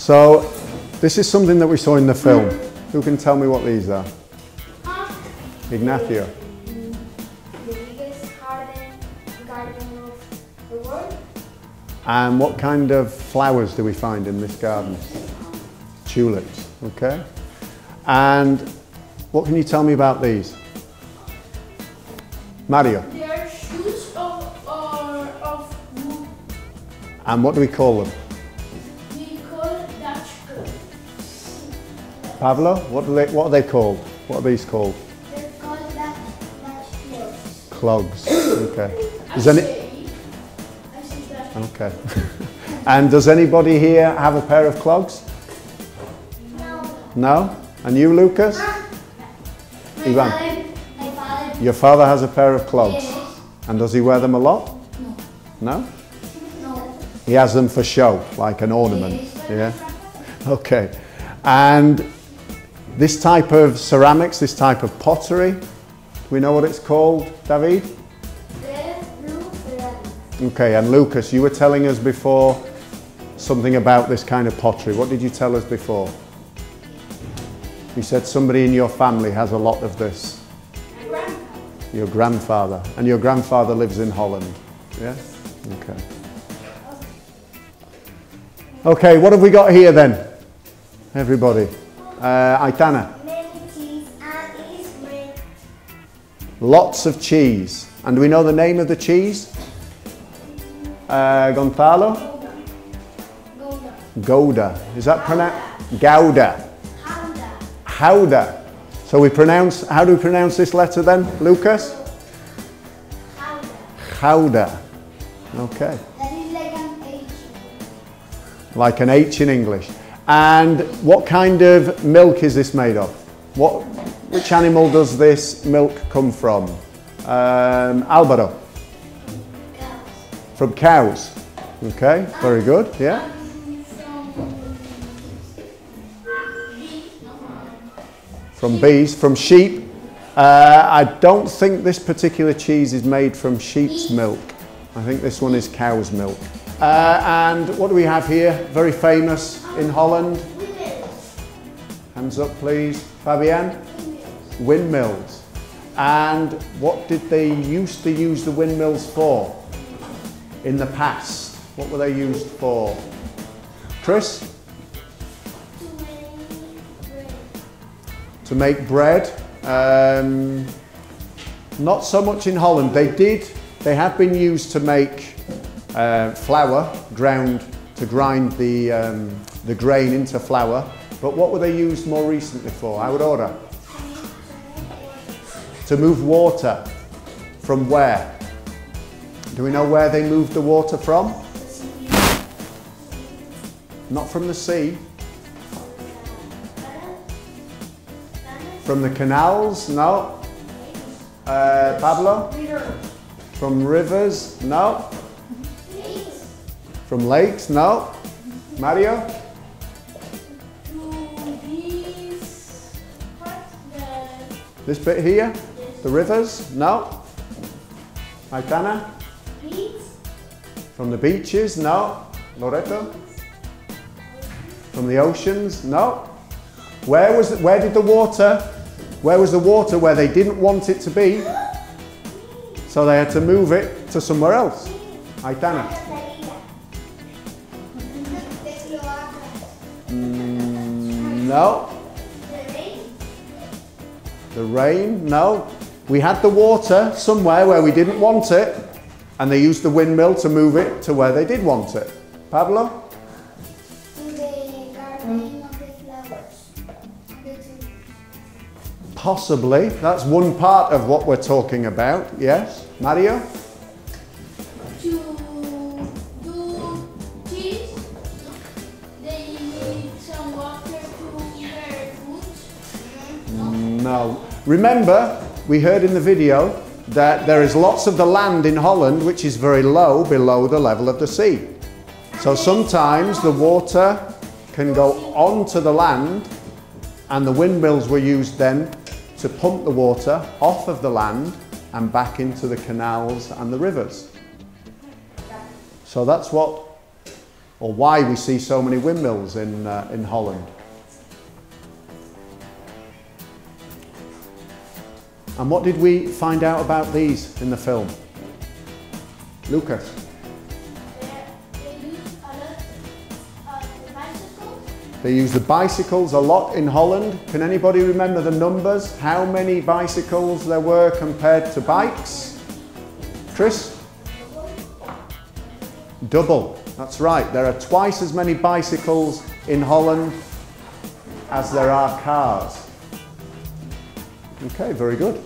So, this is something that we saw in the film. Who can tell me what these are? Ignacio. The biggest garden of the world. And what kind of flowers do we find in this garden? Tulips, okay. And what can you tell me about these? Mario. They are shoes of wood. And what do we call them? We call Dutch clogs. Pablo, what are they called? What are these called? They're called Dutch clogs. Clogs, okay. Does any... I say Dutch. Okay. And does anybody here have a pair of clogs? No. No? And you, Lucas? Ivan? My father. Your father has a pair of clogs. Yes. And does he wear them a lot? No. No? No. He has them for show, like an ornament. Yes. Yeah? Okay. And this type of ceramics, this type of pottery, do we know what it's called, David? Red, blue, ceramic. Okay, and Lucas, you were telling us before something about this kind of pottery. What did you tell us before? You said somebody in your family has a lot of this. My grandpa. Your grandfather. And your grandfather lives in Holland. Yeah? Okay. Okay, what have we got here then? Everybody. Aitana. Many cheese and it is made. Lots of cheese. And do we know the name of the cheese? Gonzalo? Gouda. Gouda. Is that pronounced? Gouda. Gouda. Gouda. So we pronounce, how do we pronounce this letter then, Lucas? Gouda. Gouda. Okay. That is like an H. Like an H in English. And what kind of milk is this made of? Which animal does this milk come from? Alvaro? Cows. From cows. Okay, very good, yeah. From bees, from sheep. I don't think this particular cheese is made from sheep's milk. I think this one is cow's milk. And what do we have here? Very famous in Holland. Hands up please. Fabian? Windmills. And what did they used to use the windmills for in the past? What were they used for? Chris? To make bread. Not so much in Holland. They have been used to make flour, to grind the grain into flour. But what were they used more recently for? I would order. To move water. From where? Do we know where they moved the water from? Not from the sea. From the canals? No. Pablo? From rivers? No. From lakes? No. Mario? This bit here? The rivers? No. Aitana? From the beaches? No. Loreto? From the oceans? No. Where was the water where they didn't want it to be? So they had to move it to somewhere else. Aitana? No. The rain? No. We had the water somewhere where we didn't want it, and they used the windmill to move it to where they did want it. Pablo? To the garden of the flowers. Possibly. That's one part of what we're talking about. Yes. Mario? To do cheese, they need some water to prepare food. No. Remember, we heard in the video that there is lots of the land in Holland which is very low, below the level of the sea. So sometimes the water can go onto the land, and the windmills were used then to pump the water off of the land and back into the canals and the rivers. So that's what or why we see so many windmills in Holland. And what did we find out about these in the film? Lucas? They use the bicycles a lot in Holland. Can anybody remember the numbers? How many bicycles there were compared to bikes? Chris? Double. That's right. There are twice as many bicycles in Holland as there are cars. Okay, very good.